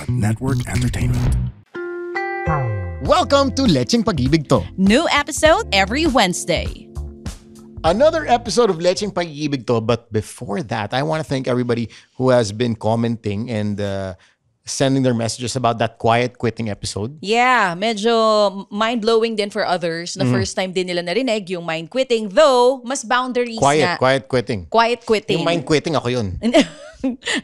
Network Entertainment. Welcome to Lecheng Pag-ibig To. New episode every Wednesday. Another episode of Lecheng Pag-ibig To. But before that, I want to thank everybody who has been commenting and sending their messages about that quiet quitting episode. Yeah, medyo mind-blowing din for others. Na first time din nila narinig yung mind quitting. Though, mas boundaries na. Quiet quitting. Quiet quitting. Yung mind quitting, ako yun.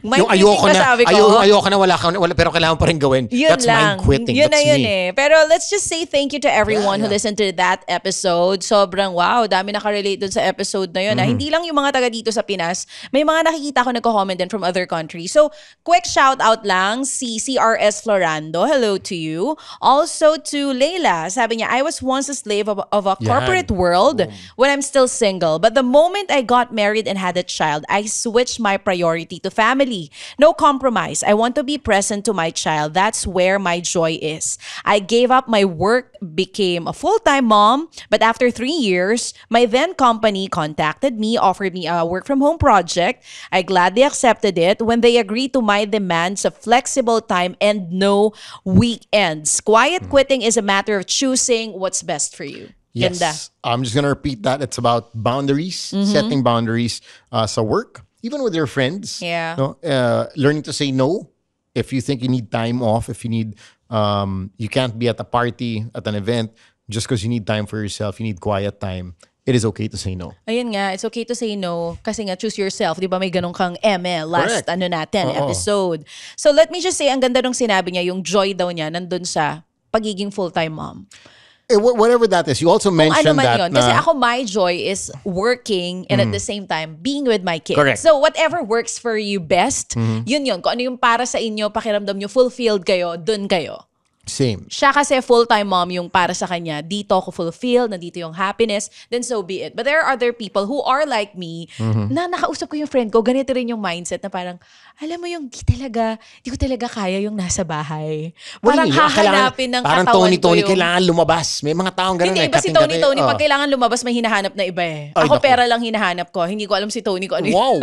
Mind Yung ayoko quitting na, sabi ko. ayoko na, wala, pero kailangan pa rin gawin. Yun That's lang. mind quitting. Yun That's na yun me. Pero let's just say thank you to everyone who Yeah. listened to that episode. Sobrang wow, dami nakarelate dun sa episode na yun. Hindi lang yung mga taga dito sa Pinas. May mga nakikita ko nagko-comment din from other countries. So, quick shout out lang si CRS Florando. Hello to you. Also to Leila. Sabi niya, I was once a slave of a corporate world when I'm still single. But the moment I got married and had a child, I switched my priority to family. No compromise. I want to be present to my child. That's where my joy is. I gave up my work, became a full-time mom, but after 3 years, my then company contacted me, offered me a work-from-home project. I gladly accepted it when they agreed to my demands of flexible time and no weekends. Quiet quitting is a matter of choosing what's best for you. Yes. Ganda. I'm just going to repeat that. It's about boundaries, setting boundaries sa work, even with your friends. Yeah. No? Learning to say no if you think you need time off, if you need, you can't be at a party, at an event, just because you need time for yourself, you need quiet time. It is okay to say no. Ayun nga, it's okay to say no kasi nga choose yourself. Di ba may ganun kang ML last Correct. episode. So let me just say, ang ganda nung sinabi niya, yung joy daw niya nandun sa pagiging full-time mom. Whatever that is. You also mentioned Ano man that yun. Kasi ako, my joy is working and at the same time, being with my kids. Correct. So whatever works for you best, yun. Kung ano yung para sa inyo, pakiramdam nyo, fulfilled kayo, dun kayo. same. Siya kasi full-time mom yung para sa kanya. Dito ako fulfilled, nandito yung happiness, then so be it. But there are other people who are like me, na nakausap ko yung friend ko, ganito rin yung mindset na parang, alam mo yung, di ko talaga kaya yung nasa bahay. Parang hahanapin ng parang katawan Tony, ko yung... kailangan lumabas. May mga taong ganun. Hindi, iba si Tony. Pag kailangan lumabas, may hinahanap na iba eh. Ay, Ako naku. pera lang hinahanap ko. Hindi ko alam si Tony ko ano yun. Wow.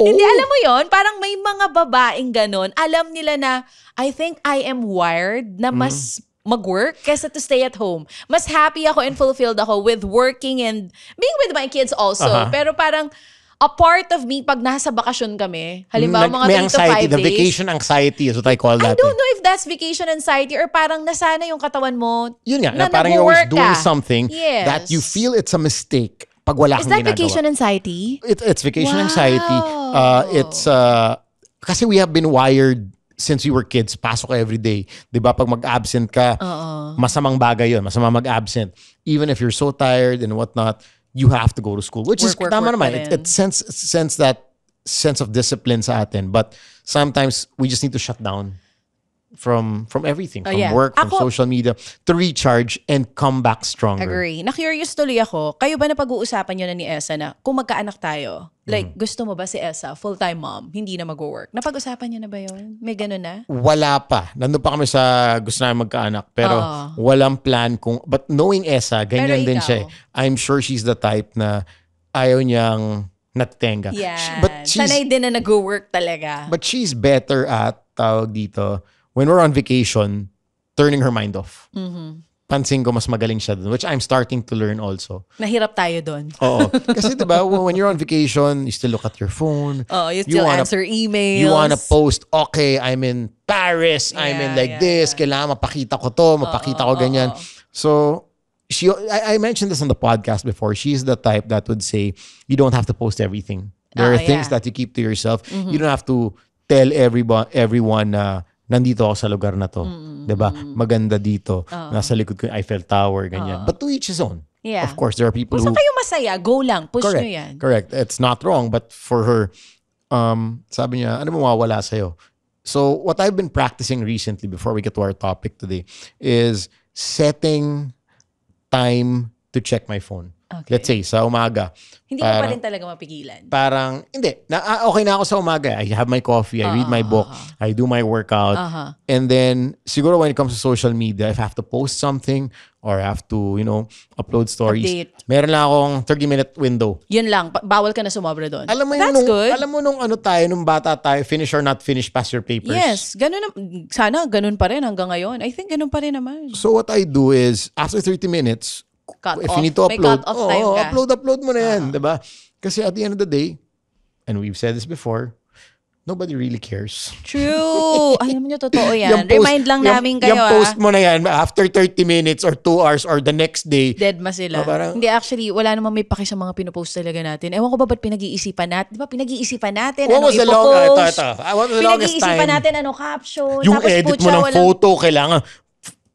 Hindi, alam mo yon, parang may mga babaeng ganon. Alam nila na, I think I am wired na mas mag-work kaysa to stay at home. Mas happy ako and fulfilled ako with working and being with my kids also. Pero parang, a part of me, pag nasa bakasyon kami, halimbawa mga may 3 to 5 anxiety. days. The vacation anxiety is what I call that. I don't know if that's vacation anxiety or parang nasana yung katawan mo. Yun nga, na na parang you're always nag-work doing ka. something Yes. that you feel it's a mistake pag wala Is kang that ginagawa. vacation anxiety? It's vacation Wow. anxiety. It's kasi we have been wired since we were kids. Pasok every day. 'Di ba? Pag mag-absent ka, masamang bagay 'yon. Masama mag-absent. Even if you're so tired and whatnot, you have to go to school. Which is Work tama pa naman. rin. It sense that sense of discipline sa atin. But sometimes we just need to shut down from everything. From yeah. work, from Ako- social media, to recharge and come back stronger. Agree. Na-curious tuloy ako. Kayo ba napag-uusapan nyo na ni Esa na kung magkaanak tayo, like, gusto mo ba si Esa, full-time mom, hindi na mag-work? Napag-usapan nyo na ba yun? May ganun na? Wala pa. Nandun pa kami sa gusto namin magkaanak. Pero walang plan kung... But knowing Esa, ganyan Pero din ikaw? siya. I'm sure she's the type na ayaw niyang natitenga. Yan. But Sanay din na nag-work talaga. But she's better at, tawag dito, when we're on vacation, turning her mind off. Pansin ko mas magaling siya dun, which I'm starting to learn also. Nahirap tayo doon. Oo. Kasi diba, when you're on vacation, you still look at your phone. Oh, you still answer emails. You wanna post, okay, I'm in Paris, I'm in like this, kailangan mapakita ko to, mapakita ko ganyan. So, I mentioned this on the podcast before. She's the type that would say, you don't have to post everything. There are things that you keep to yourself. You don't have to tell everyone na nandito ako sa lugar na to. Diba? Maganda dito. Nasa likod ko yung Eiffel Tower, ganyan. But to each his own. Yeah. Of course, there are people Kung who... saan kayo masaya, go lang. Push Correct. nyo yan. Correct. It's not wrong. But for her, sabi niya, ano mawawala sa'yo? So what I've been practicing recently before we get to our topic today is setting time to check my phone. Okay. Let's say, sa umaga. Hindi mo pa rin talaga mapigilan. Parang, hindi. Okay na ako sa umaga. I have my coffee. I read my book. I do my workout. And then, siguro when it comes to social media, if I have to post something or I have to, upload stories, meron lang akong 30-minute window. Yun lang. Bawal ka na sumobra doon. That's good. Alam mo nung nung bata tayo, finish or not finish, pass your papers. Yes. Sana ganun pa rin hanggang ngayon. I think ganun pa rin naman. So what I do is, after 30 minutes, if you need to upload, upload mo na yan, diba? Kasi at the end of the day, and we've said this before, nobody really cares. True. Alam niyo, totoo yan. Remind lang namin kayo. Yung post mo na yan, after 30 minutes or 2 hours or the next day. Dead ma sila. Hindi, actually, wala namang may paki sa mga pinopost talaga natin. Ewan ko ba ba't pinag-iisipan natin? Di ba pinag-iisipan natin? What was the longest time? Pinag-iisipan natin, caption. Yung edit mo ng photo, kailangan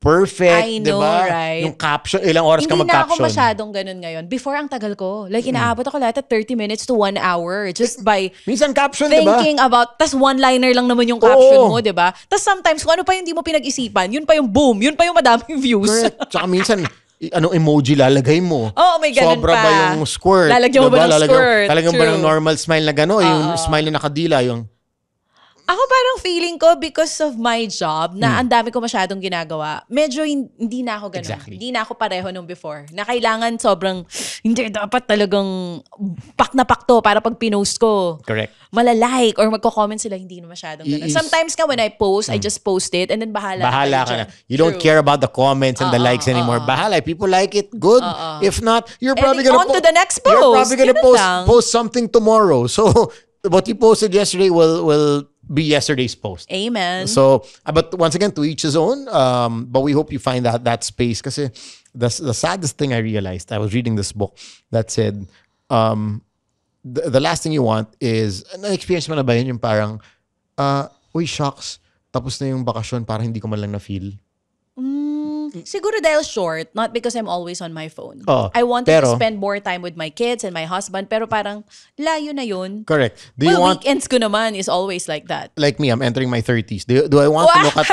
perfect, I know, diba? right? Yung caption, ilang oras ka mag-caption. Hindi na ako masyadong ganun ngayon. Before, ang tagal ko. Like, inaabot ako lahat at 30 minutes to 1 hour just by minsan caption, thinking about, tas one-liner lang naman yung caption mo, diba? Tas sometimes, kung ano pa yung hindi mo pinag-isipan, yun pa yung boom, yun pa yung madaming views. Correct. Tsaka minsan, anong emoji lalagay mo? May ganun Sobra pa. ba yung squirt? Lalagyan mo ba ng squirt? Talagang ba ng normal smile na gano'n? Yung smile na nakadila, yung... Ako parang feeling ko because of my job na ang dami ko masyadong ginagawa, medyo hindi na ako ganun. Exactly. Hindi na ako pareho nung before. Na kailangan sobrang, hindi dapat talagang pak na pak to para pag pinost ko. Correct. Malalike or magko-comment sila, hindi na masyadong ganun. Sometimes when I post, I just post it and then bahala ka na. You don't care about the comments and the likes anymore. Bahala. If people like it, good. If not, you're probably gonna on to the next post. You're probably gonna post something tomorrow. So, what you posted yesterday will be yesterday's post. Amen. So, but once again, to each his own. But we hope you find that space. Kasi the saddest thing I realized, I was reading this book that said, the last thing you want is, na-experience mo na ba yun yung parang, uy, shocks, tapos na yung bakasyon, parang hindi ko man lang na-feel. Siguro dahil short, not because I'm always on my phone. I wanted to spend more time with my kids and my husband, pero parang layo na yun. Correct. Weekends ko naman is always like that. Like me, I'm entering my 30s. Do I want to look at...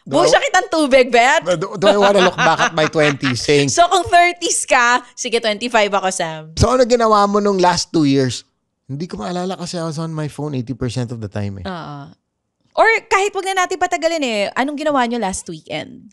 Busya kitang tubig, Bet. Do I want to look back at my 20s saying... So kung 30s ka, sige 25 ako, Sam. So ano ginawa mo nung last 2 years? Hindi ko maalala kasi I was on my phone 80% of the time eh. Or kahit wag na natin patagalin anong ginawa nyo last weekend?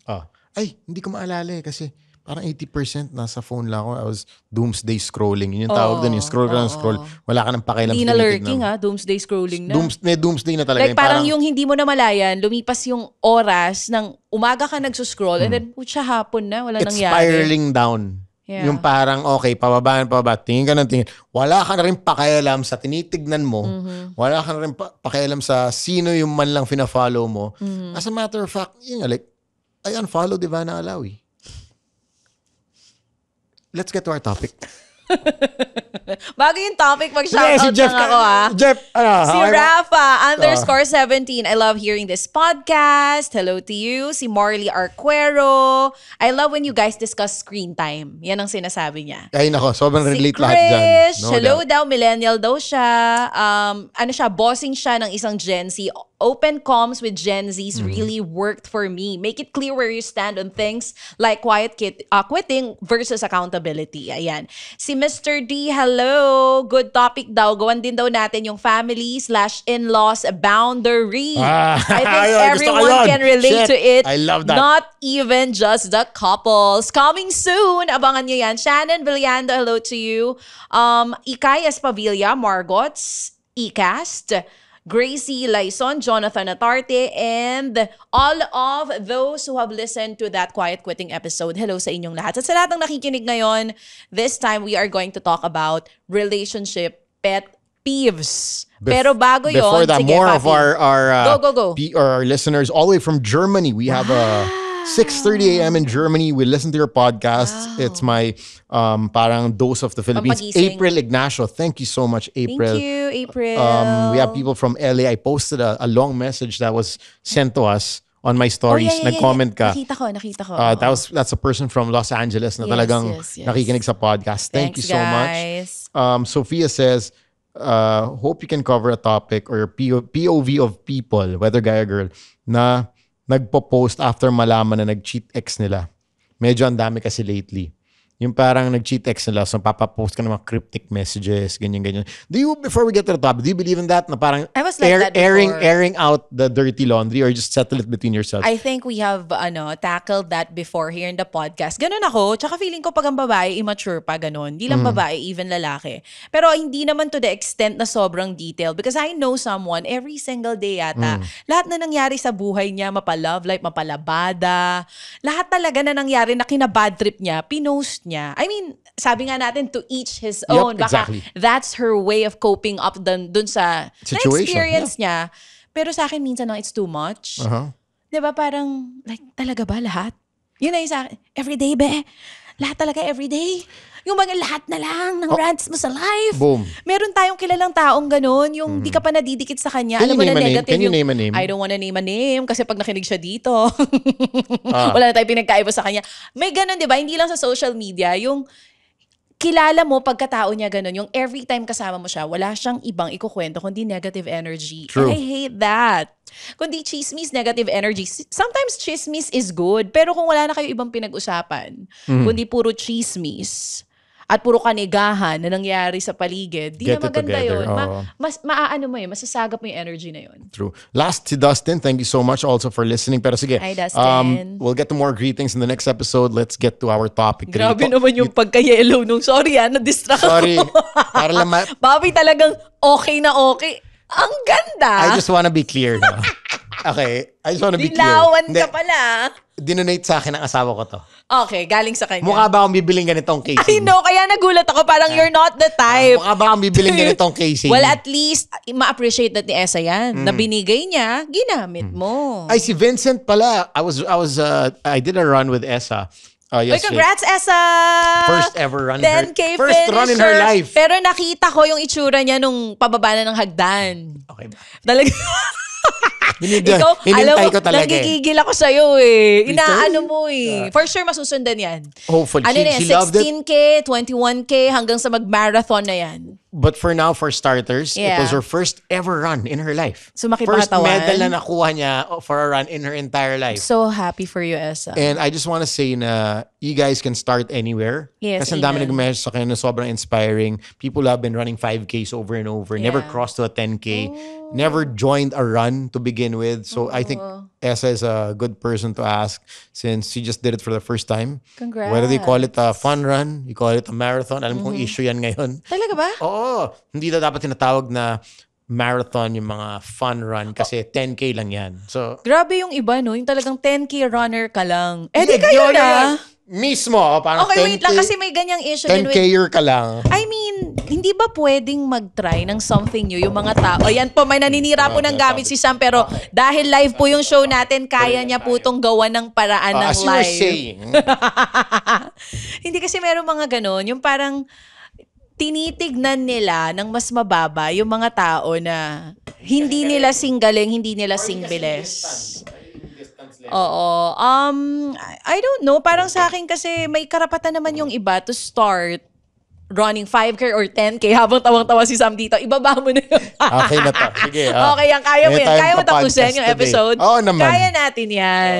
Ay, hindi ko maalala kasi parang 80% nasa phone lang ako. I was doomsday scrolling. Yun yung tawag doon. Yung scroll ka ng scroll. Wala ka ng pakialam. Hindi na lurking doomsday scrolling na. Doomsday na talaga. Like parang yung hindi mo na malayan, lumipas yung oras ng umaga ka nagsuscroll and then putya hapon na, wala it's nangyari. It's spiraling down. Yeah. Yung parang, okay, pababa. Tingin ka ng tingin. Wala ka na rin pakialam sa tinitignan mo. Wala ka na rin pakialam sa sino yung man lang fina-follow mo. As a matter of fact, yun nga, like, I unfollowed Ivana Alawi. Let's get to our topic. Bago yung topic, mag-shoutout lang ako Jeff, si Rafa _17. I love hearing this podcast. Hello to you. Si Marley Arquero. I love when you guys discuss screen time. Yan ang sinasabi niya. Ay nako, sobrang relate lahat dyan. No hello doubt. Daw, millennial daw siya. Bossing siya ng isang Gen Z. Open comms with Gen Zs really worked for me. Make it clear where you stand on things like quitting versus accountability. Ayan. Si Mr. D, hello. Good topic daw. Gawan din daw natin yung family/in-laws boundary. I think everyone can relate to it. I love that. Not even just the couples. Coming soon. Abangan nyo yan. Shannon Villando, hello to you. Ikay Espavilla, Margots, Ecast, Gracie Laison, Jonathan Atarte, and all of those who have listened to that Quiet Quitting episode. Hello sa inyong lahat. At sa lahat ng nakikinig ngayon, this time we are going to talk about relationship pet peeves. Pero bago yun, before that, sige, more Papi. of our go. Our listeners all the way from Germany. We have 6:30 a.m. in Germany. We listen to your podcast. Wow. It's my parang dose of the Philippines. Pampagising. April Ignacio. Thank you so much, April. Thank you, April. We have people from LA. I posted a long message that was sent to us on my stories. Nag-comment ka. Nakita ko. That's a person from Los Angeles na talagang nakikinig sa podcast. Thank you so guys. much. Sophia says, hope you can cover a topic or POV of people, whether guy or girl, na nagpo-post after malaman na nag-cheat ex nila. Medyo ang dami kasi lately. Yung parang nag-cheat text nila, so papapost ka ng mga cryptic messages, ganyan. Before we get to the topic, do you believe in that? Na parang I was like that before. airing out the dirty laundry or just settle it between yourselves? I think we have tackled that before here in the podcast. Ganun ako. Tsaka feeling ko pag ang babae, immature pa, ganun. Hindi lang babae, even lalaki. Pero hindi naman to the extent na sobrang detail because I know someone every single day yata. Lahat na nangyari sa buhay niya, mapa-love life, mapalabada. Lahat talaga na nangyari na kinabad trip niya, pinost niya. I mean, sabi nga natin, to each his own. Baka exactly. that's her way of coping up dun sa Situation, na-experience niya. Pero sa akin, minsan lang, it's too much. Diba parang, like, talaga ba lahat? Yun na yung sa akin, everyday be? Lahat talaga everyday? Yung mga lahat na lang ng rants mo sa life. Boom. Meron tayong kilalang taong ganun, yung di ka pa nadidikit sa kanya. Can Alam mo you na name a name? negative Can you yung, name a name? I don't wanna name a name kasi pag nakinig siya dito, wala na tayong pinagkaiba sa kanya. May ganun, di ba? Hindi lang sa social media, yung kilala mo pagkatao niya ganun, yung every time kasama mo siya, wala siyang ibang ikukwento kundi negative energy. True. And I hate that. Kundi chismis, negative energy. Sometimes chismis is good, pero kung wala na kayo ibang pinag-usapan, kundi puro chismis, at puro kanigahan na nangyari sa paligid, di Get na maganda it together. yun. Maaano mo yun, masasagap mo yung energy na yun. True. Last si Dustin, thank you so much also for listening. Pero sige, Hi, Dustin. we'll get to more greetings in the next episode. Let's get to our topic. Grabe naman yung pagka-yellow nung, sorry na-distract Sorry. ako. Para lang Bobby talagang okay na okay. Ang ganda. I just wanna be clear na. Okay, I just wanna be clear. Dilawan ka pala. Dinonate sa akin ang asawa ko to. Okay, galing sa kanya. Mukha ba akong bibiling ganitong casing? I know, kaya nagulat ako. Parang you're not the type. Mukha ba akong bibiling ganitong casing? Well, at least, ma-appreciate that ni Esa yan. Na binigay niya, ginamit mo. Ay, si Vincent pala. I did a run with Esa. Uy, Yesterday. congrats, Esa! First ever run. 10K First finisher. run in her life. Pero nakita ko yung itsura niya nung pababa na ng hagdan. Okay ba? Talaga. Ikaw, alam mo, ko talaga. nagigigil ako sa'yo eh. Inaano mo eh. For sure, masusundan yan. Hopefully. Ano na yan, She loved it. 16K, 21K, hanggang sa mag-marathon na yan. But for now, for starters, it Yeah. was her first ever run in her life. So, First makipatawan. medal na nakuha niya for a run in her entire life. So happy for you, Esa. And I just want to say na you guys can start anywhere. Yes, Kasi ang dami amen. nag-message sa akin na sobrang inspiring. People have been running 5Ks over and over. Never Yeah. crossed to a 10K. Never joined a run to begin with. So I think Esa is a good person to ask since she just did it for the first time. Congrats. Whether they call it a fun run, you call it a marathon. Alam kong issue yan ngayon. Talaga ba? Oo. Hindi na dapat tinatawag na marathon yung mga fun run kasi 10K lang yan. So, Grabe yung iba, no? Yung talagang 10K runner ka lang. Eh, di yeah, kayo yun, na. Mismo. Parang Okay, wait 10K, lang kasi may ganyang issue din with 10K-er ka lang. I mean, hindi ba pwedeng mag-try ng something new yung mga tao? Ayan po, may naninira po ng gamit si Sam pero dahil live po yung show natin, kaya niya po itong gawa ng paraan ng As you were live. saying, Hindi kasi meron mga ganon, yung parang tinitignan nila ng mas mababa yung mga tao na hindi nila singgaling, hindi nila singbiles. Oo. I don't know. Parang sa akin kasi may karapatan naman yung iba to start running 5K or 10K habang tawang-tawa si Sam dito. Ibaba mo na yun. okay na to. Sige. Okay, yan. Kaya mo yan. tayong Kaya mo tapusin kapodcast yung today. episode. Oo naman. Kaya natin yan.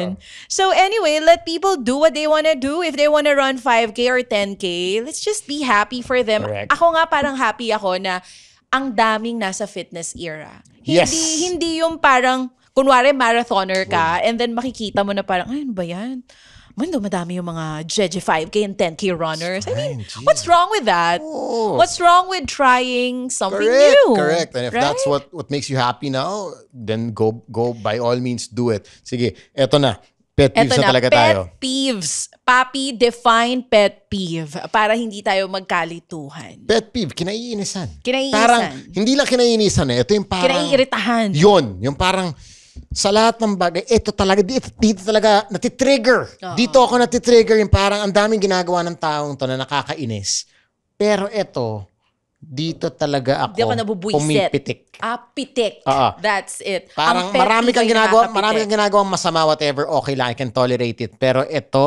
So anyway, let people do what they wanna do. If they wanna run 5K or 10K, let's just be happy for them. Correct. Ako nga parang happy ako na ang daming nasa fitness era. Yes. Hindi yung parang, kunwari marathoner ka, and then makikita mo na parang, ay, ano ba yan? Madami yung mga Jeje 5K and 10K runners. I mean, what's wrong with that? Oh. What's wrong with trying something Correct, new? correct. And if Right? that's what makes you happy now, then go by all means do it. Sige, eto na. Pet peeves Eto na talaga pet tayo. peeves. Papi, define pet peeve para hindi tayo magkalituhan. Pet peeve, kinaiinisan. Kinaiinisan. Parang, hindi lang kinaiinisan eh. Ito yung parang... Kinaiiritahan. Yun, yung parang sa lahat ng bagay, ito talaga, dito talaga natitrigger. Dito ako natitrigger, yung parang ang daming ginagawa ng taong to na nakakainis. Pero ito, dito talaga ako Di ako nabubuisit. pumipitik. Pitik. That's it. Parang Ang pet marami peeve kang ay ginagawa, nakakapitik. marami kang ginagawang masama, whatever, okay lang, I can tolerate it. Pero ito,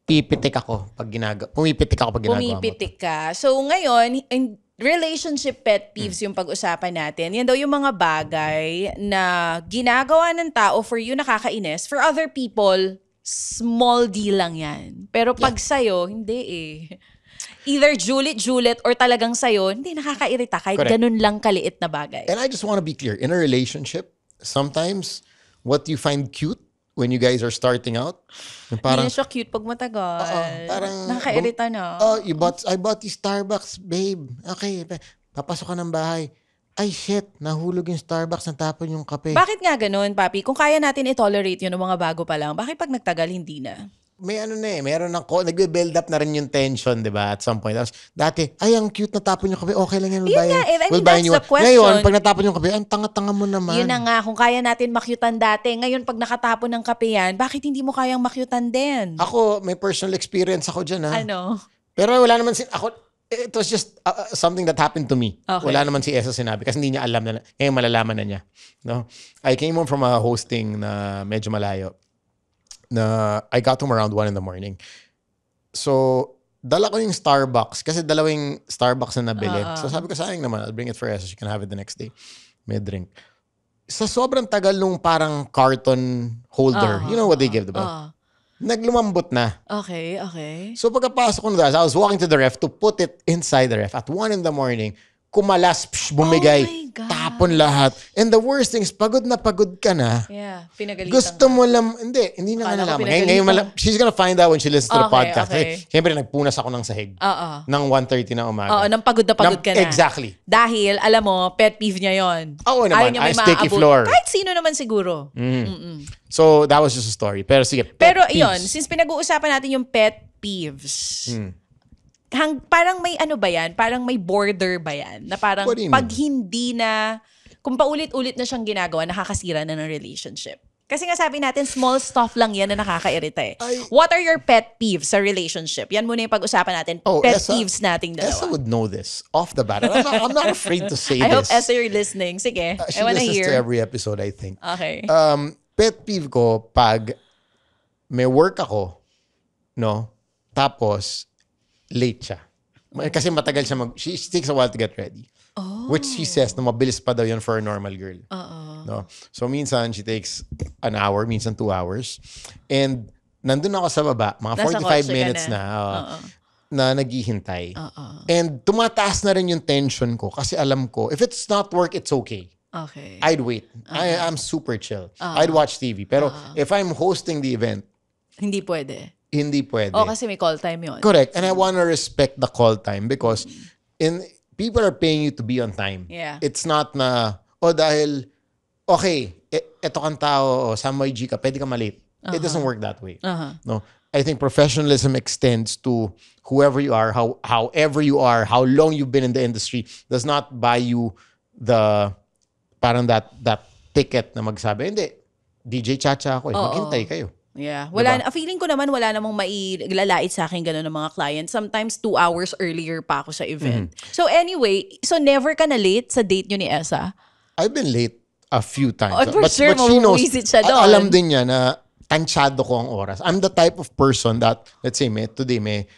pumipitik ako pag ginagawa mo. Pumipitik ka. So ngayon, in relationship pet peeves yung pag-usapan natin. Yan daw yung mga bagay na ginagawa ng tao for you nakakainis, for other people, small deal lang yan. Pero pag sa'yo, hindi eh. Either Juliet or talagang sa'yo, hindi nakakairita kahit ganun lang kaliit na bagay. And I just want to be clear, in a relationship, sometimes what you find cute when you guys are starting out, Hindi na siya cute pag matagal. Parang nakakairita na. I bought you Starbucks, babe. Okay, papasok ka ng bahay. Ay, shit, nahulog yung Starbucks, natapon yung kape. Bakit nga ganun, Papi? Kung kaya natin i-tolerate yun ng mga bago pa lang, bakit pag nagtagal, hindi na? May meron nagbe-build up na rin yung tension, di ba, at some point. Tapos, dati, ay, ang cute, natapon yung kape, okay lang yan, we'll buy you that's one. the question. Ngayon, pag natapon yung kape, ang tanga-tanga mo naman. Yun na nga, kung kaya natin makyutan dati, ngayon pag nakatapon ng kape yan, bakit hindi mo kayang makyutan din? Ako, may personal experience ako dyan, ha? Ano? Pero wala naman it was just something that happened to me. Okay. Wala naman si Esa sinabi kasi hindi niya alam na, ngayon malalaman na niya. No? I came home from a hosting na medyo malayo. Na I got home around 1 a.m. So, dala ko yung Starbucks kasi dalawang Starbucks na nabili. So, sabi ko, sayang naman, I'll bring it for Esa. She can have it the next day. May drink. Sa sobrang tagal nung parang carton holder, you know what they give, diba? Naglumambot na. Okay. So pagkapasok ko na, I was walking to the ref to put it inside the ref. At 1 a.m, kumalas, bumigay, tapon lahat. And the worst thing is, pagod na pagod ka na. Yeah, pinagalitan. Gusto mo lang, hindi na nga nalaman. Ngayon, she's gonna find out when she listens to the podcast. Okay. Siyempre, nagpunas ako ng sahig. Ng 1:30 na umaga. Oo, nang pagod na pagod ka na. Exactly. Dahil, alam mo, pet peeve niya yon. Oo naman, Ayaw niya may sticky maaabot. floor. Kahit sino naman siguro. So, that was just a story. Pero sige, Pero pet yun, peeves. since pinag-uusapan natin yung pet peeves, parang may ano ba yan? Parang may border ba yan? Na parang What do you pag mean? hindi na, kung paulit-ulit na siyang ginagawa, nakakasira na ng relationship. Kasi nga sabi natin, small stuff lang yan na nakakairita eh. What are your pet peeves sa relationship? Yan muna yung pag-usapan natin. Pet peeves nating dalawa. Esa would know this off the bat. I'm not afraid to say I this. hope Esa you're listening. Sige, She I wanna listens hear. to every episode, I think. Okay. Pet peeve ko pag may work ako, no? Tapos, late siya. Kasi matagal siya she takes a while to get ready. Which she says na mabilis pa daw yun for a normal girl. No? So, minsan, she takes an hour, minsan 2 hours. And, nandun ako sa baba, mga Nasa 45 kotse minutes ka na naghihintay. And, tumataas na rin yung tension ko kasi alam ko, if it's not work, it's okay. Okay. I'd wait. I'm super chill. I'd watch TV. Pero, if I'm hosting the event, Hindi pwede. hindi pwede. Kasi may call time yun. Correct. And I want to respect the call time because people are paying you to be on time. Yeah. It's not na, dahil, okay, eto kang tao, Samoy G ka, pwede ka malate. It doesn't work that way. No. I think professionalism extends to whoever you are, however you are, how long you've been in the industry, does not buy you the, parang that ticket na magsabi, hindi, DJ Chacha ako, maghintay kayo. Yeah. Feeling ko naman wala namang mailalait sa akin gano'n ng mga clients. Sometimes 2 hours earlier pa ako sa event. So anyway, never ka na late sa date nyo ni Esa? I've been late a few times. For sure, she knows, mabuwisit siya doon. alam din niya na tansyado ko ang oras. I'm the type of person that, let's say, today may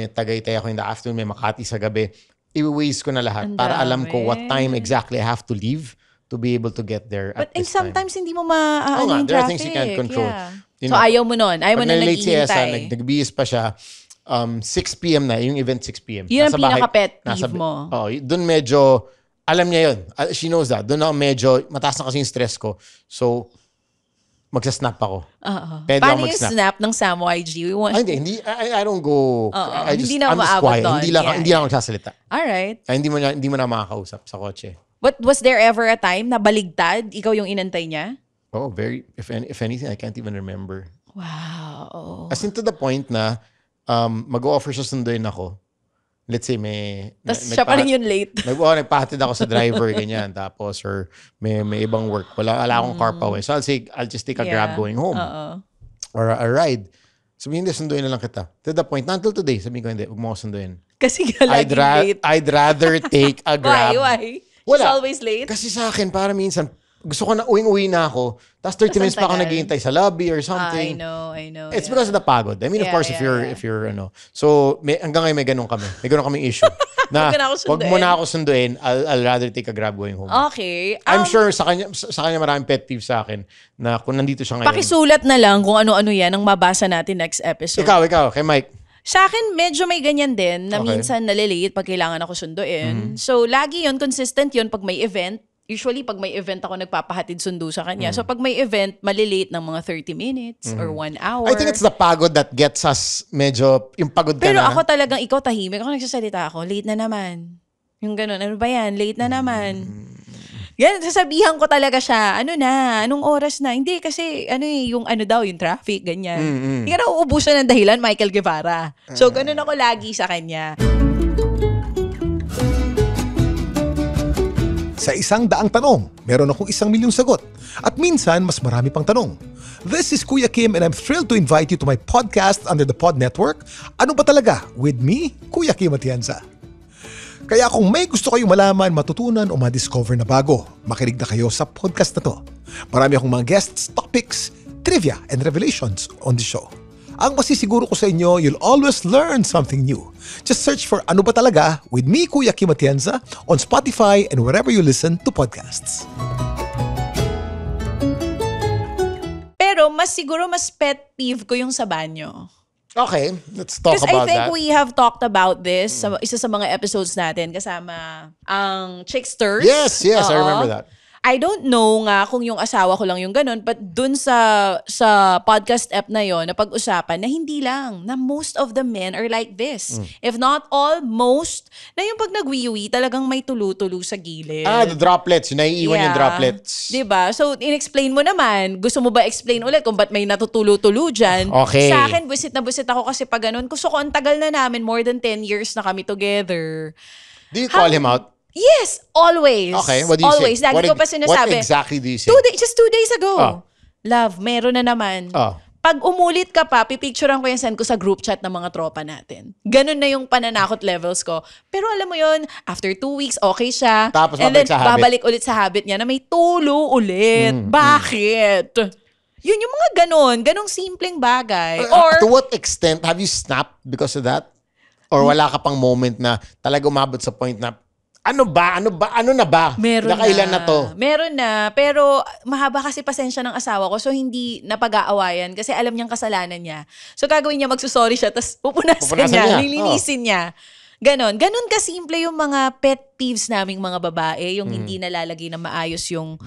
Tagaytay ako in the afternoon, may Makati sa gabi. I-waste ko na lahat para alam ko what time exactly I have to leave to be able to get there at this time. Sometimes hindi mo ma-ano yung there are traffic. things you can't control. Yeah. You So know, ayaw mo nun. Ayaw mo na late si Esa, naghihintay. nagbihis pa siya. 6 p.m. na, yung event 6 p.m. Yun ang Nasa bahay- pinaka-pet nasa- peeve mo. Doon medyo, alam niya yun. She knows that. Doon ako medyo, mataas na kasi yung stress ko. So, magsasnap ako. Pwede Paano ako yung mag-snap. snap ng Sam YG? Hindi. I don't go. I'm Hindi just na quiet. umaabot doon. Hindi lang ako magsasalita. Alright. Hindi mo na makakausap sa kotse. But was there ever a time na baligtad? Ikaw yung inantay niya? Oh, very. If anything, I can't even remember. Wow. As in to the point na mag-offer siya sunduin ako. Let's say Tapos siya pa rin yung late. Nagpahatid ako sa driver, ganyan. Tapos, or may ibang work. Wala akong car pa away. So I'll just take a grab going home. Or a ride. Sabihin, hindi, sunduin na lang kita. To the point, not until today, sabihin ko, hindi, huwag mo ako sunduin. Kasi nga laging late. I'd rather take a grab. Why? Wala. She's always late? Kasi sa akin, para minsan, gusto ko na uwing-uwi na ako, tapos 30 minutes pa ako naghihintay sa lobby or something. I know. It's because of the pagod. I mean, of course, if you're, so, hanggang ngayon may ganun kami. May ganun kaming issue. Na, wag mo na ako sunduin, I'll rather take a grab going home. Okay. I'm sure sa kanya maraming pet peeve sa akin na kung nandito siya ngayon. Pakisulat na lang kung ano-ano yan ang mabasa natin next episode. Ikaw, kay Mike. Sa akin, medyo may ganyan din na minsan nalilate pag kailangan ako sunduin. So, lagi yun, consistent yun pag may event. Usually, pag may event ako, nagpapahatid sundo sa kanya. So, pag may event, malilate ng mga 30 minutes or 1 hour. I think it's the pagod that gets us medyo, yung pagod ka Pero na. ako talagang, ikaw tahimik. Ako nagsasalita ako, late na naman. Yung ganun, ano ba yan? Late na naman. Yan, sasabihan ko talaga siya, anong oras na? Hindi, kasi, yung traffic, ganyan. Hindi ka na uubusan ng dahilan, Michael Guevara. So, ganun ako lagi sa kanya. Sa 100 tanong, meron akong 1,000,000 sagot. At minsan, mas marami pang tanong. This is Kuya Kim and I'm thrilled to invite you to my podcast under the Pod Network, Ano Ba Talaga? With me, Kuya Kim Atienza. Kaya kung may gusto kayong malaman, matutunan o ma-discover na bago, makinig na kayo sa podcast na to. Marami akong mga guests, topics, trivia, and revelations on the show. Ang masisiguro ko sa inyo, you'll always learn something new. Just search for Ano Ba Talaga? With me, Kuya Kim Atienza, on Spotify and wherever you listen to podcasts. Pero mas pet peeve ko yung sa banyo. Okay, let's talk about that. Because I think we have talked about this sa isa sa mga episodes natin kasama ang Chicksters. Yes, I remember that. I don't know nga kung yung asawa ko lang yung ganun, but dun sa podcast app na yon na pag-usapan na hindi lang, na most of the men are like this. If not all, most, na yung pag nagwiwi, talagang may tulo-tulo sa gilid. The droplets, yung naiiwan yung droplets. Diba? So, in-explain mo naman. Gusto mo ba explain ulit kung ba't may natutulo-tulo dyan? Okay. Sa akin, busit na busit ako kasi pag ganun. Gusto ko, ang tagal na namin, more than 10 years na kami together. Do you call him out? Yes, always. Okay, what do you always. say? Lagi ko pa sinasabi. What exactly do you say? Just 2 days ago. Love, meron na naman. Pag umulit ka pa, pipicturean ko yung send ko sa group chat ng mga tropa natin. Ganun na yung pananakot levels ko. Pero alam mo yun, after 2 weeks, okay siya. Tapos and then, babalik ulit sa habit niya na may tulo ulit. Bakit? Yun yung mga ganong simpleng bagay. Or, to what extent have you snapped because of that? Or wala ka pang moment na talaga umabot sa point na ano na ba? Meron Nakailan na to? Meron na. Pero mahaba kasi pasensya ng asawa ko. So, hindi napag-aawayan kasi alam niyang kasalanan niya. So, gagawin niya, magsusorry siya, tapos pupunasan niya, lilinisin niya. Ganon kasimple yung mga pet peeves naming mga babae. Yung hindi nalalagay na maayos yung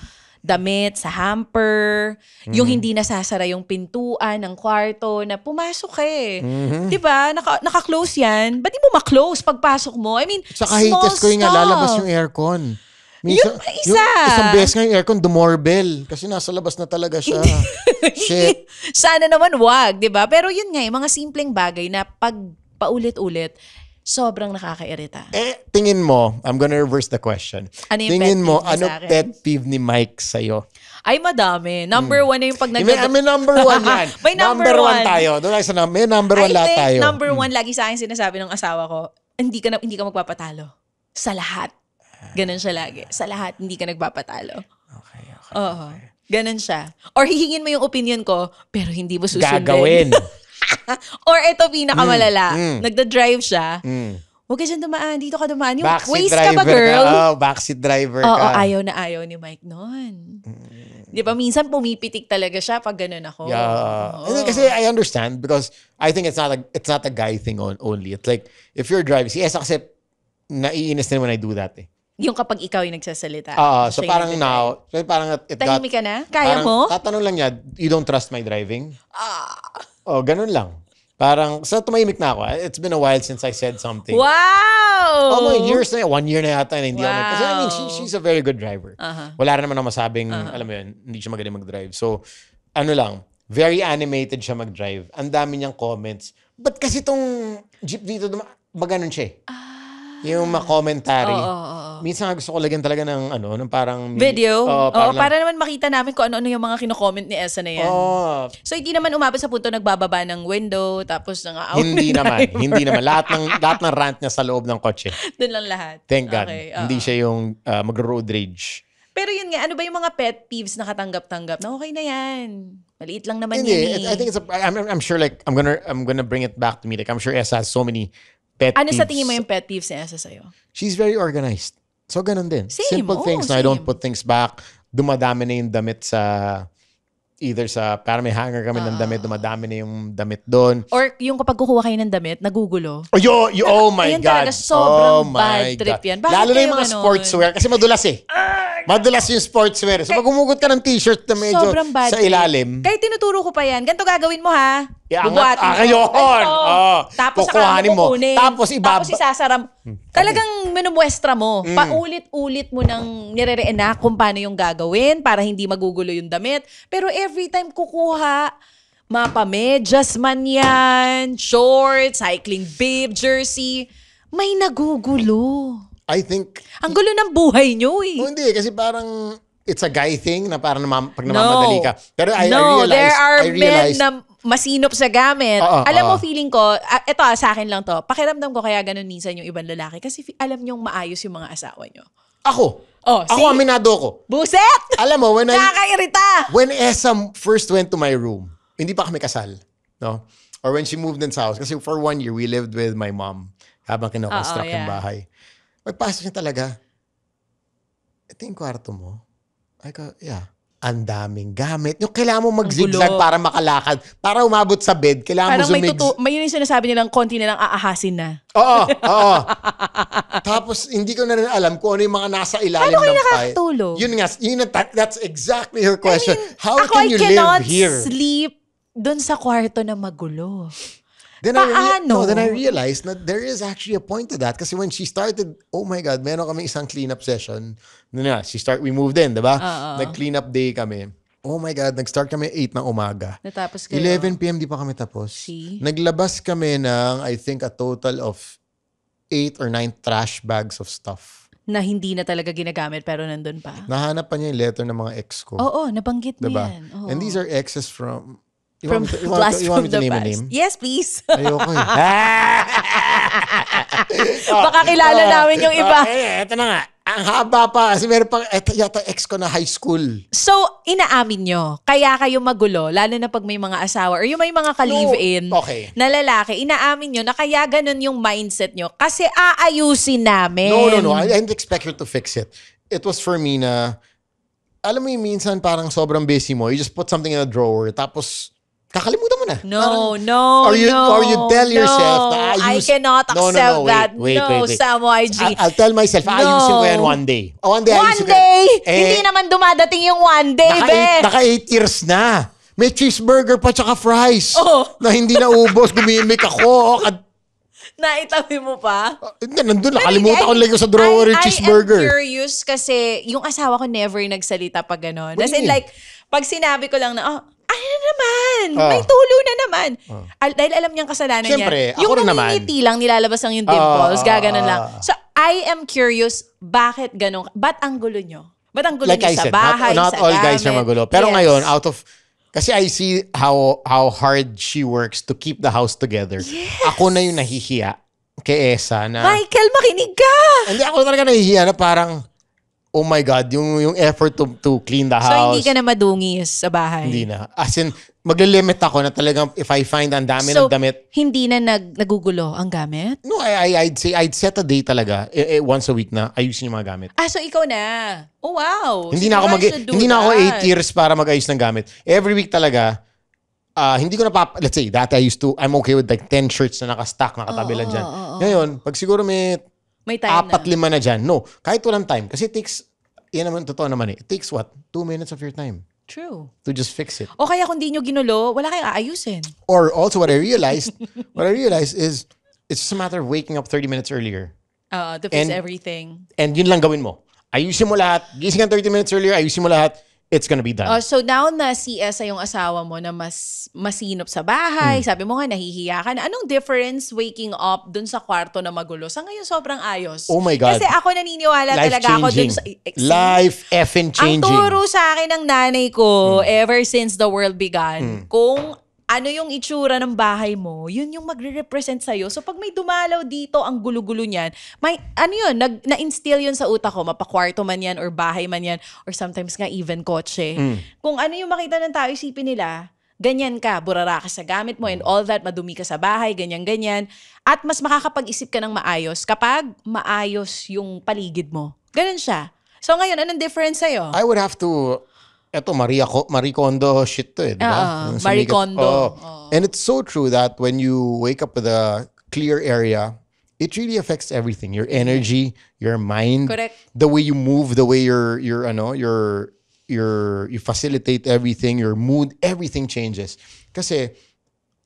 damit sa hamper, yung hindi nasasara yung pintuan ng kwarto na pumasok ka eh. Diba? Naka-close yan. Ba't di mo ma-close pagpasok mo? I mean, saka hitas ko yung lalabas yung aircon. Yung isa. Yung isang beses nga yung aircon, dumoorbell. Kasi nasa labas na talaga siya. Shit. Sana naman wag, diba? Pero yun nga, yung mga simpleng bagay na pag paulit-ulit, sobrang nakakairita. Tingin mo, I'm gonna reverse the question. Ano yung tingin pet mo, peeve ano sa akin? pet peeve ni Mike sa'yo? Ay, madami. Number 1 na yung pag May number 1 yan. May number one. Tayo. Doon tayo sa may number 1 lahat tayo. I think number 1, lagi sa akin sinasabi ng asawa ko, hindi ka magpapatalo. Sa lahat. Ganun siya lagi. Sa lahat, hindi ka nagpapatalo. Okay. Oo. Ganun siya. Or hihingin mo yung opinion ko, pero hindi mo susundin. Gagawin. Or ito pinakamalala. Nagda-drive siya. Huwag ka dyan dumaan. Dito ka dumaan. Yung waste ka ba, girl? Backseat driver ka. Oo, ayaw na ayaw ni Mike noon. Di ba? Minsan pumipitik talaga siya pag ganun ako. Yeah. Kasi I understand because I think it's not a guy thing only. It's like, if you're driving, si Esa kasi naiinis din when I do that eh. Yung kapag ikaw yung nagsasalita. So parang now, parang it got... Tahimik ka na? Kaya mo? Tatanong lang niya, you don't trust my driving? Ganun lang. Parang, tumahimik na ako. It's been a while since I said something. Wow! Years na 1 year na yata na hindi ako. Kasi I mean, she's a very good driver. Wala rin naman ako masabing, alam mo yun, hindi siya magaling mag-drive. So, very animated siya mag-drive. Ang dami niyang comments. Ba't kasi itong jeep dito, maganon siya eh. Yung ma-commentary. Minsan gusto ko lagyan talaga ng ng parang video. Para naman makita namin kung ano-ano yung mga kino-comment ni Esa na yan. So hindi naman umabot sa punto nagbababa ng window tapos nang-out. Hindi naman. Lahat ng rant niya sa loob ng kotse. Doon lang lahat. Thank God. Hindi siya yung mag-road rage. Pero yun nga, ano ba yung mga pet peeves na katanggap-tanggap na okay na yan? Maliit lang naman Hindi, yan I think I'm sure like I'm gonna bring it back to me. Like I'm sure Esa has so many pet Ano peeves. sa tingin mo yung pet peeves ni Esa sa'yo? She's very organized. So ganun din. Same, Simple things na I don't put things back. Dumadami na yung damit sa either sa, para may hanger kami ng damit, dumadami na yung damit doon. Or yung kapag kukuha kayo ng damit, nagugulo. Oh my Ayan God. talaga, sobrang Oh my bad trip God. yan. Bakit Lalo na kayo yung mga ganon? sportswear. Kasi madulas eh. Madulas yung sportswear. So pag umugot ka ng t-shirt na medyo Sobrang bad sa trip. ilalim. Kahit tinuturo ko pa yan, ganito gagawin mo ha. Iangat. Bubuhatin mo. Ngayon. Ganito. Oh. Tapos saka Kukuhanin mo kukunin. Tapos Tapos isasaram. Talagang minumuestra mo. Paulit-ulit mo nang nire-reenact kung paano yung gagawin para hindi magugulo yung damit. Pero every time kukuha, mapamedyas man yan, shorts, cycling bib, jersey, may nagugulo. I think, Ang gulo ng buhay nyo eh. hindi, kasi parang, it's a guy thing na parang pag namamadali ka. Pero I realize, there are I realized, men na masinop sa gamit. Alam mo, feeling ko, ito sa akin lang to, pakiramdam ko kaya ganun minsan yung ibang lalaki kasi alam nyong maayos yung mga asawa nyo. Ako, see? aminado ko. Buset! Alam mo, Nakakairita! when Esa first went to my room, hindi pa kami kasal, no? Or when she moved in sa house, kasi for 1 year, we lived with my mom habang kinoconstruct yung bahay. Pagpasok niya talaga, ito yung kwarto mo. I go, yeah. Ang daming gamit. Yung kailangan mo mag-zigzag para makalakad. Para umabot sa bed, kailangan Parang mo may yun yung sinasabi nilang konti nilang aahasin na. Oo. Tapos, hindi ko na rin alam kung ano yung mga nasa ilalim Paano kayo ng nakakatulog? That's exactly her question. How Ako, can you I cannot live here? sleep dun sa kwarto na magulo. Then Paano? I realized that there is actually a point to that. Kasi when she started, oh my God, meron kami isang cleanup session. We moved in, diba? Nag-cleanup day kami. Oh my God, nag-start kami 8 ng umaga. Natapos kayo. 11 p.m. di pa kami tapos. See? Naglabas kami ng, I think, a total of 8 or 9 trash bags of stuff. Na hindi na talaga ginagamit pero nandun pa. Nahanap pa niya yung letter ng mga ex ko. Oo, nabanggit mo Diba? yan. Oo. And these are exes from... You From want me to name a name? Yes, please. Ayoko eh. Baka kilala namin yung iba. Ito na nga. Ang haba pa. Kasi meron pang, yata ex ko na high school. So, inaamin nyo, kaya kayo magulo, lalo na pag may mga asawa or yung may mga ka-live-in na lalaki, inaamin nyo na kaya ganun yung mindset nyo kasi aayusin namin. No. I didn't expect her to fix it. It was for me na, alam mo yung minsan parang sobrang busy mo, you just put something in a drawer, tapos kakalimutan mo na. No. Or you tell yourself na I cannot accept that. Wait. Samo IG. I'll tell myself, ayusin ko yan one day. One day, One day? Hindi naman dumadating yung one day, Naka 8 years na. May cheeseburger pa tsaka fries. Na hindi na ubos. Gumimik ako. Naitabi mo pa? Nandun, nakalimutan ko lang sa drawer yung cheeseburger. I am curious kasi yung asawa ko never nagsalita pag gano'n. As in like, pag sinabi ko lang na, ano na naman? May tulo na naman. Dahil alam niyang kasalanan Siyempre, niya. Yung ako rin namingiti lang, nilalabas lang yung dimples, gaganon lang. So, I am curious, bakit ganon? Ba't ang gulo nyo? Ba't ang gulo Like nyo I sa said, bahay, not sa all gamit? guys are magulo. Pero Yes. ngayon, kasi I see how hard she works to keep the house together. Yes. Ako na yung nahihiya kay Esa na... Michael, makinig ka! Hindi, ako talaga nahihiya na parang, oh my God, yung effort to clean the house. So, hindi ka na madungis sa bahay? Hindi na. As in, maglilimit ako na talagang if I find ang dami ng damit. Hindi na nagugulo ang gamit? No, I'd say I'd set a day talaga once a week na ayusin yung mga gamit. So ikaw na. Oh, wow. Hindi na ako 8 years para mag-ayos ng gamit. Every week talaga, hindi ko let's say, dati I'm okay with like 10 shirts na nakastack, nakatabi lang dyan. Ngayon, pag siguro may time 4-5 na dyan. No, kahit walang time. Kasi it takes, yan naman, totoo naman eh. It takes what? 2 minutes of your time. True. To just fix it. O kaya kung di nyo ginulo, wala kayong aayusin. Or also what I realized is it's just a matter of waking up 30 minutes earlier. To fix everything. And yun lang gawin mo. Ayusin mo lahat. Gising ka 30 minutes earlier, ayusin mo lahat. It's gonna be done. So now na si Esa yung asawa mo na mas masinop sa bahay, sabi mo nga nahihiya ka na. Anong difference waking up dun sa kwarto na magulo? Sa ngayon sobrang ayos. Oh my God. Kasi ako naniniwala talaga ako dun sa... Life effing changing. Ang turo sa akin ng nanay ko ever since the world began, kung ano yung itsura ng bahay mo, yun yung magre-represent sa'yo. So pag may dumalaw dito, ang gulo-gulo niyan, may, ano yun, na-instill yun sa utak ko, mapakwarto man yan, or bahay man yan, or sometimes nga even kotse. Kung ano yung makita ng tao, isipin nila, ganyan ka, burara ka sa gamit mo and all that, madumi ka sa bahay, ganyan-ganyan. At mas makakapag-isip ka ng maayos kapag maayos yung paligid mo. Ganun siya. So ngayon, anong difference sa'yo? I would have to, eto Marie Kondo shit to eh, di ba? Yung Marie sumikat- Kondo. And it's so true that when you wake up with a clear area, it really affects everything. Your energy, your mind, Correct. the way you move, the way you facilitate everything, your mood, everything changes. Kasi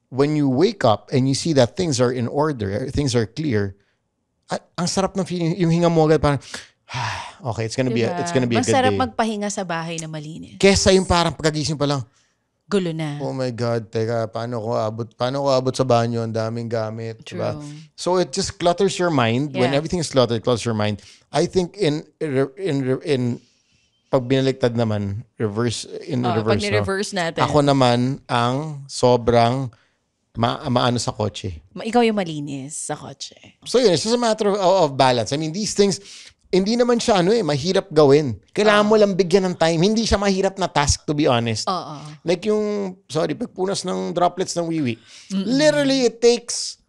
when you wake up and you see that things are in order, things are clear, ang sarap ng feeling, yung hinga mo agad parang, okay, it's gonna be a good Masarap day. magpahinga sa bahay na malinis. Kesa yung parang pagkagising pa lang, Gulo na. oh my God, teka, paano ko abot sa banyo, ang daming gamit, diba? So it just clutters your mind. When Yeah. everything is cluttered, it clutters your mind. I think in pag binaliktad naman, reverse, Pag ni-reverse natin, ako naman ang sobrang maano sa kotse. ikaw yung malinis sa kotse. So yun, it's just a matter of balance. I mean, these things, hindi naman siya mahirap gawin. Kailangan mo lang bigyan ng time. Hindi siya mahirap na task, to be honest. Like yung, pagpunas ng droplets ng wiwi. Literally, it takes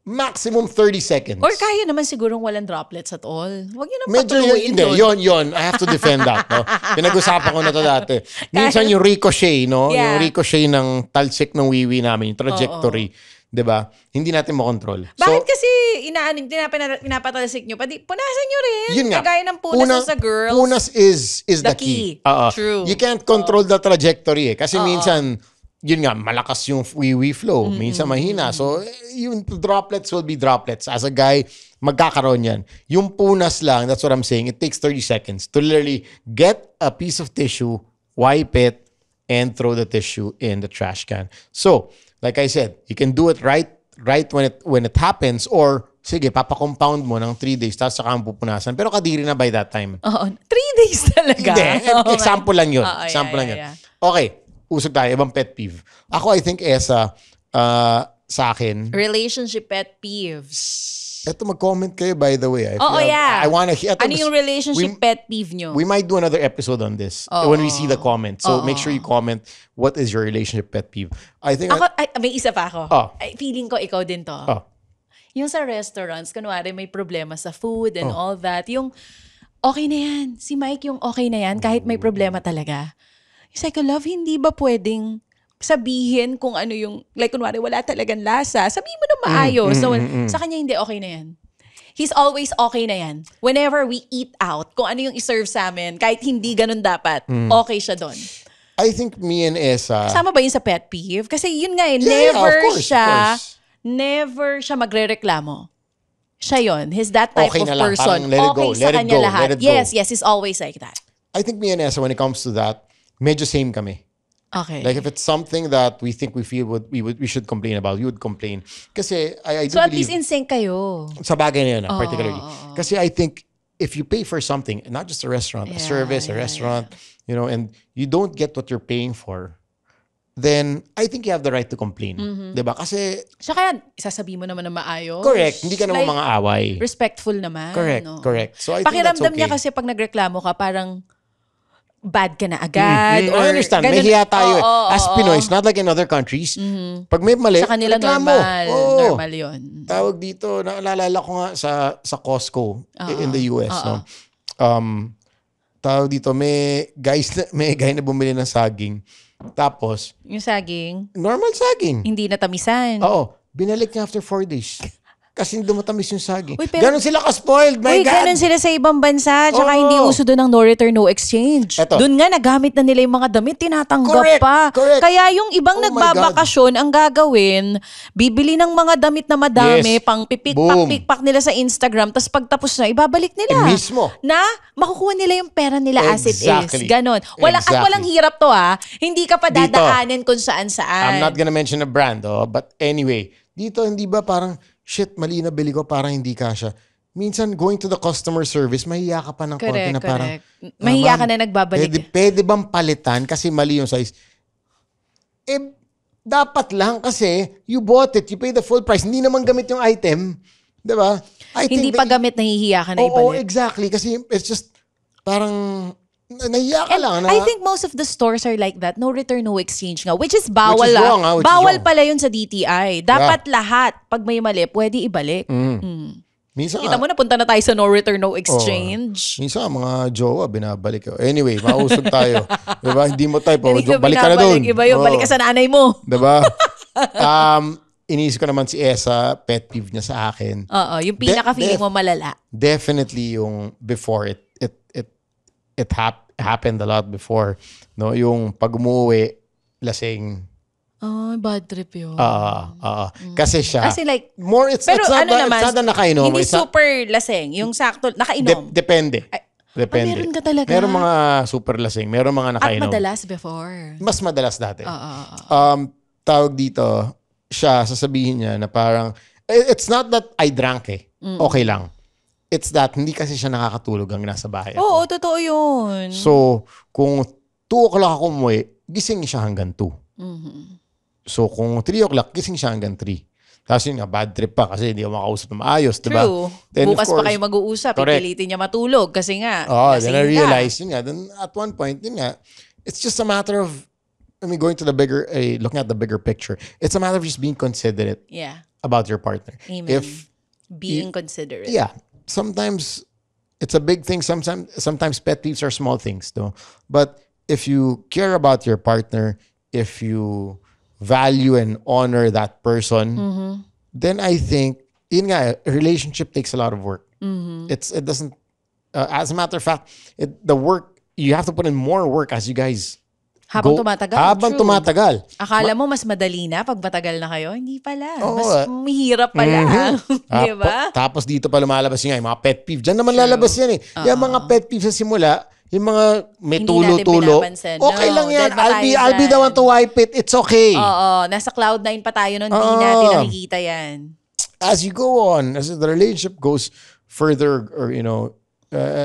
maximum 30 seconds. Or kaya naman sigurong walang droplets at all. Huwag yun ang Medyo patuluin hindi, doon. yun. I have to defend that. No? Pinag-usapan ko na to dati. Minsan yung ricochet, no? Yeah. Yung ricochet ng talsik ng wiwi namin, yung trajectory. 'Di ba? Hindi natin makontrol. Bakit kasi pinapatalsik nyo? Punasan nyo rin. Yun nga. Kagaya ng punas sa girls. Punas is the The key. key. True. You can't control the trajectory eh. Kasi minsan, yun nga, malakas yung wee flow. Minsan mahina. So, yung droplets will be droplets. As a guy, magkakaroon yan. Yung punas lang, that's what I'm saying, it takes 30 seconds to literally get a piece of tissue, wipe it, and throw the tissue in the trash can. So, like I said, you can do it right when it happens, or sige, papacompound mo ng 3 days tapos saka ang pupunasan. Pero kadiri na by that time. 3 days talaga. Hindi. Example lang yun. Oo, Example lang yun. yeah. Okay. Usog tayo. Ibang pet peeve. Ako, I think, Esa, sa akin, Relationship pet peeves. eto mag-comment kayo, by the way. Yeah. I wanna hear. Ano yung relationship pet peeve nyo? We might do another episode on this when we see the comments. So make sure you comment what is your relationship pet peeve. I think May isa pa ako. Ay, feeling ko ikaw din to. Yung sa restaurants, kunwari may problema sa food and all that. Yung, okay na yan. Si Mike yung okay na yan kahit may problema talaga. It's like, love, hindi ba pwedeng sabihin kung ano yung, like kunwari wala talagang lasa, sabihin mo na maayos. So, sa kanya hindi, okay na yan. He's always okay na yan. Whenever we eat out, kung ano yung iserve sa amin, kahit hindi ganun dapat, okay siya doon. I think me and Esa... Kasama ba yun sa pet peeve? Kasi yun nga, never siya magre-reklamo. Siya yun. He's that type of na lang, person. let it go, sa let it kanya go, lahat. let it go. Yes, he's always like that. I think me and Esa, when it comes to that, medyo same kami. Okay. Like if it's something that we think we should complain about, we would complain. Kasi I do so at believe, least in sync kayo. sa bagay na yun, particularly. Kasi I think if you pay for something, not just a restaurant, a service, a restaurant, and you don't get what you're paying for, then I think you have the right to complain. Diba? Kasi... Siya kaya, isasabi mo naman na maayos. Correct. Hindi ka naman mga away. Respectful naman. Correct. So I think that's okay. Pakiramdam niya kasi pag nagreklamo ka, parang bad ka na agad. Or I understand. May hiya tayo. As Pinoy, it's not like in other countries. Pag may mali, sa kanila reklamo. normal. Normal yun. Tawag dito, naalala ko nga sa Costco in the US. No? Tawag dito, may guy na bumili ng saging. Tapos, Yung saging, normal saging. hindi natamisan. Oo. Binalik niya after 4 days. Kasi dumatamis yung saging. Uy, pero- Ganon sila ka-spoiled, my God! Ganun sila sa ibang bansa. Tsaka hindi uso doon ang no return, no exchange. Eto. Doon nga, nagamit na nila yung mga damit, tinatanggap Correct, pa. correct. Kaya yung ibang Oh my nagbabakasyon, ang gagawin, bibili ng mga damit na madami, Yes. pang pipikpak na nila sa Instagram, tapos pagtapos na, ibabalik nila. Mismo. Na makukuha nila yung pera nila as it Exactly. is. Ganon. At Exactly. walang hirap to Hindi ka pa Dito. dadaanin kung saan-saan. I'm not gonna mention a brand, but anyway, dito hindi ba parang, shit, mali na bili ko, parang hindi kasha. Minsan, going to the customer service, mahiya ka pa ng konti na parang, Mahiya ka ma'am, na nagbabalik. pwede bang palitan kasi mali yung size? dapat lang kasi you bought it, you pay the full price. Hindi naman gamit yung item. Diba? Hindi pa gamit, nahihiya ka na ibalik. Oo, exactly. Kasi it's just parang nahiya ka lang. I think most of the stores are like that. No return, no exchange nga. Which is bawal. Which is wrong, which bawal is wrong. pala yun sa DTI. Dapat lahat, pag may mali, pwede ibalik. Minsan, Kita mo na, punta na tayo sa no return, no exchange. minsan mga jowa, binabalik. Anyway, mausog tayo. Diba? Hindi mo type. Hindi ko Balik ka na doon. Iba yun, balik ka sa nanay mo. Diba? Inisip ko naman si Esa, pet peeve niya sa akin. Oo, yung pinaka-feeling mo malala. Definitely yung before it happened a lot before. No, yung pag umuwi, lasing. Oh, bad trip yun. Kasi siya. Kasi like, more it's pero not ano naman, it's not na nakainom. hindi It's not- super lasing. Yung sakto, nakainom. Depende. Depende. meron ka talaga. Meron mga super lasing, meron mga At nakainom. madalas before. Mas madalas dati. Tawag dito, siya, sasabihin niya na parang, it's not that I drank Okay lang. It's that hindi kasi siya nakakatulog ang nasa bahay. Oo, totoo yun. So, kung 2 o'clock ako umuwi, gising siya hanggang 2. So, kung 3 o'clock, gising siya hanggang 3. Tapos yun nga, bad trip pa kasi hindi ako makausap na maayos, diba? True. Then, Bukas of course, pa kayo mag-uusap, correct. pipilitin niya matulog kasi nga, then I realized, yun nga, then at one point, yun nga, it's just a matter of, going to the bigger, looking at the bigger picture, it's a matter of just being considerate about your partner. Amen. If Being considerate. Yeah. Sometimes it's a big thing. Sometimes pet peeves are small things, though. But if you care about your partner, if you value and honor that person, then I think a relationship takes a lot of work. It doesn't. As a matter of fact, the work you have to put in more work as you guys. Habang tumatagal. Habang True. tumatagal. Akala mo mas madali na pag matagal na kayo? Hindi pala. Oo, mas mahirap pala. Diba? Tapos dito pa lumalabas yung mga pet peeve. Diyan naman lalabas yan Yung mga pet peeve sa simula, yung mga may Hindi tulo-tulo. natin pinapansin. Okay No, lang yan. dead ba tayo I'll be the dyan? one to wipe it. It's okay. Oo, nasa cloud 9 pa tayo nun. Hindi natin nakikita yan. As you go on, as the relationship goes further, or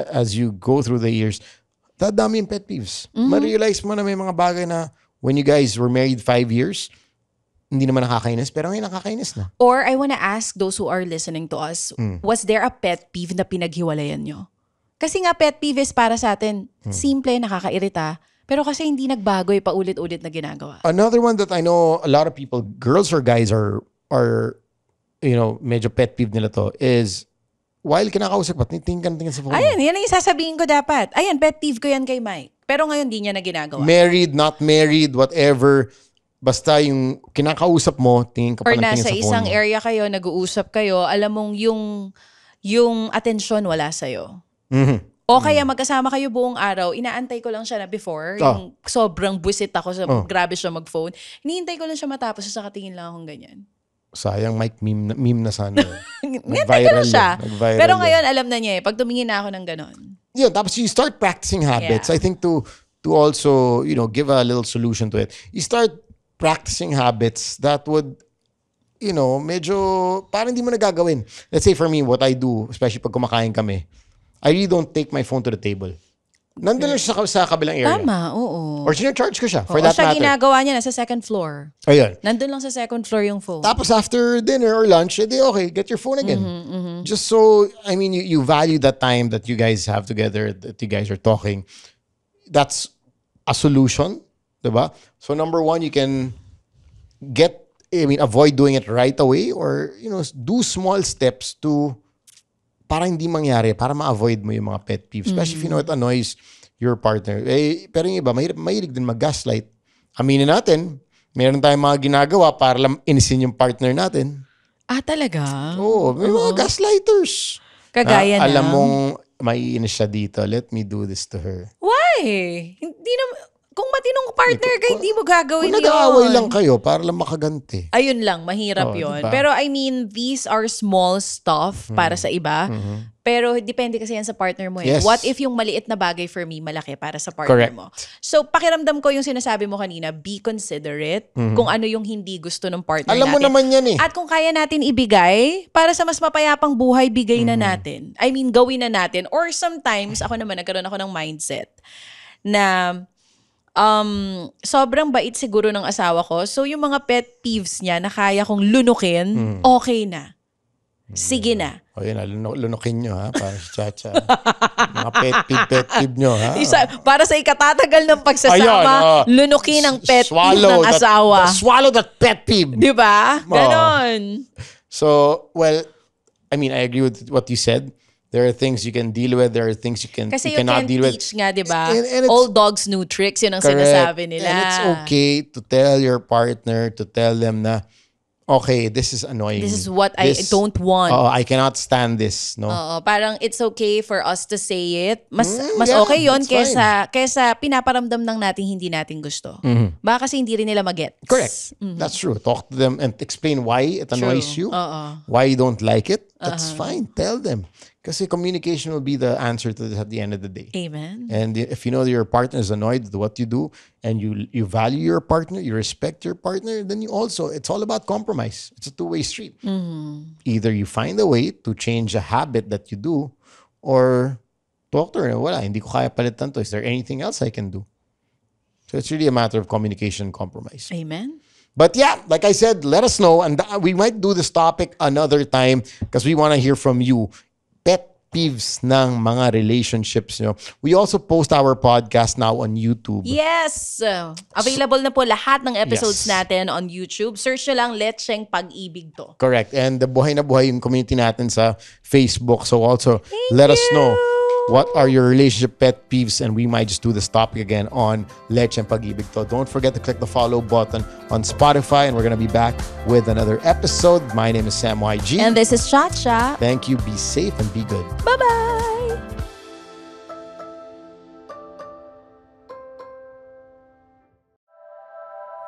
as you go through the years, dadami yung pet peeves. Ma-realize mo na may mga bagay na when you guys were married 5 years, hindi naman nakakainis, pero ngayon nakakainis na. Or I wanna ask those who are listening to us, was there a pet peeve na pinaghiwalayan nyo? Kasi nga pet peeve is para sa atin, simple, nakakairita, pero kasi hindi nagbago paulit-ulit na ginagawa. Another one that I know a lot of people, girls or guys are medyo pet peeve nila to is while kinakausap pa, tingin sa phone. Ayan, yan ang sasabihin ko dapat. Ayan, pet peeve ko yan kay Mike. Pero ngayon, di niya na ginagawa. Married, not married, whatever. Basta yung kinakausap mo, tingin ka pa Or ng tingin nasa sa phone isang mo. area kayo, nag-uusap kayo, alam mong yung atensyon wala sa'yo. O kaya magkasama kayo buong araw, inaantay ko lang siya na before, yung sobrang buwisit ako, grabe siya mag-phone. Hinihintay ko lang siya matapos, sa katingin lang akong ganyan. Sayang, Mike, meme na sana. Hinihintay ko lang siya. Nag-viral Pero yun. ngayon, alam na niya pag tumingin na ako ng ganon. Yeah, tapos you start practicing habits. Yeah. I think to also, give a little solution to it. You start practicing habits that would, medyo parang hindi mo nagagawin. Let's say for me, what I do, especially pag kumakain kami, I really don't take my phone to the table. Nandun lang siya sa kabilang area. Tama, oo. Or sinacharge ko siya, for Oo, that siya matter. ginagawa niya, nasa second floor. Ayun. Nandun lang sa second floor yung phone. Tapos after dinner or lunch, okay, get your phone again. Just so, you value that time that you guys have together, that you guys are talking. That's a solution, diba? So number one, you can avoid doing it right away, or, do small steps to para hindi mangyari, para ma-avoid mo yung mga pet peeves. Especially if you know it annoys your partner. Pero yung iba, mahilig din mag-gaslight. Aminin natin, meron tayong mga ginagawa para lang inisin yung partner natin. Ah, talaga? Oo, may mga gaslighters. Kagaya Alam ng- mong maiinis siya dito, let me do this to her. Why? Hindi naman, kung matinong partner ka, hindi mo gagawin Kung yun. nag-aaway lang kayo para lang makaganti. Ayun lang, mahirap Oo, yun. diba? Pero these are small stuff para sa iba. Pero depende kasi yan sa partner mo. Yes. What if yung maliit na bagay for me, malaki para sa partner Correct. mo? So, pakiramdam ko yung sinasabi mo kanina, be considerate kung ano yung hindi gusto ng partner Alam mo natin. naman yan At kung kaya natin ibigay, para sa mas mapayapang buhay, bigay na natin. Gawin na natin. Or sometimes, ako naman, nagkaroon ako ng mindset na sobrang bait siguro ng asawa ko. So, yung mga pet peeves niya na kaya kong lunukin, okay na. Sige na. O yun, lunukin nyo ha, para si Chacha. Mga pet peeve nyo ha. Para sa ikatatagal ng pagsasama, lunukin ang pet peeve ng asawa. Swallow that pet peeve. Di ba? Ganon. So, well, I mean, I agree with what you said. There are things you can deal with. There are things you cannot deal with. Kasi you can teach nga, di ba? Old dogs, new tricks. Yun ang sinasabi nila. And it's okay to tell your partner, to tell them na, okay, this is annoying. This is what I don't want. I cannot stand this. No. Parang it's okay for us to say it. Mas okay yun kaysa pinaparamdam ng natin hindi natin gusto. Baka kasi hindi rin nila mag-get. Correct. That's true. Talk to them and explain why it annoys you. Why you don't like it. That's fine. Tell them. Kasi communication will be the answer to this at the end of the day. Amen. And if you know that your partner is annoyed with what you do and you value your partner, you respect your partner, then it's all about compromise. It's a two-way street. Either you find a way to change a habit that you do or talk to her, wala, hindi ko kaya palitan to. Is there anything else I can do? So it's really a matter of communication and compromise. Amen. But yeah, like I said, let us know. And we might do this topic another time because we want to hear from you. Pet peeves ng mga relationships nyo. We also post our podcast now on YouTube. Yes! Available na po lahat ng episodes natin on YouTube. Search nyo lang, Lecheng Pag-ibig to. Correct. And buhay na buhay yung community natin sa Facebook. So also, let us know what are your relationship pet peeves, and we might just do this topic again on Lecheng Pag-ibig to. Don't forget to click the follow button on Spotify, and we're going to be back with another episode. My name is Sam YG. And this is Chacha. Thank you. Be safe and be good. Bye-bye!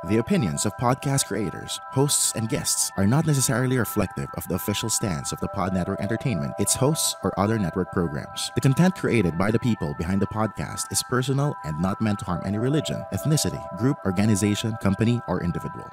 The opinions of podcast creators, hosts, and guests are not necessarily reflective of the official stance of the Pod Network Entertainment, its hosts, or other network programs. The content created by the people behind the podcast is personal and not meant to harm any religion, ethnicity, group, organization, company, or individual.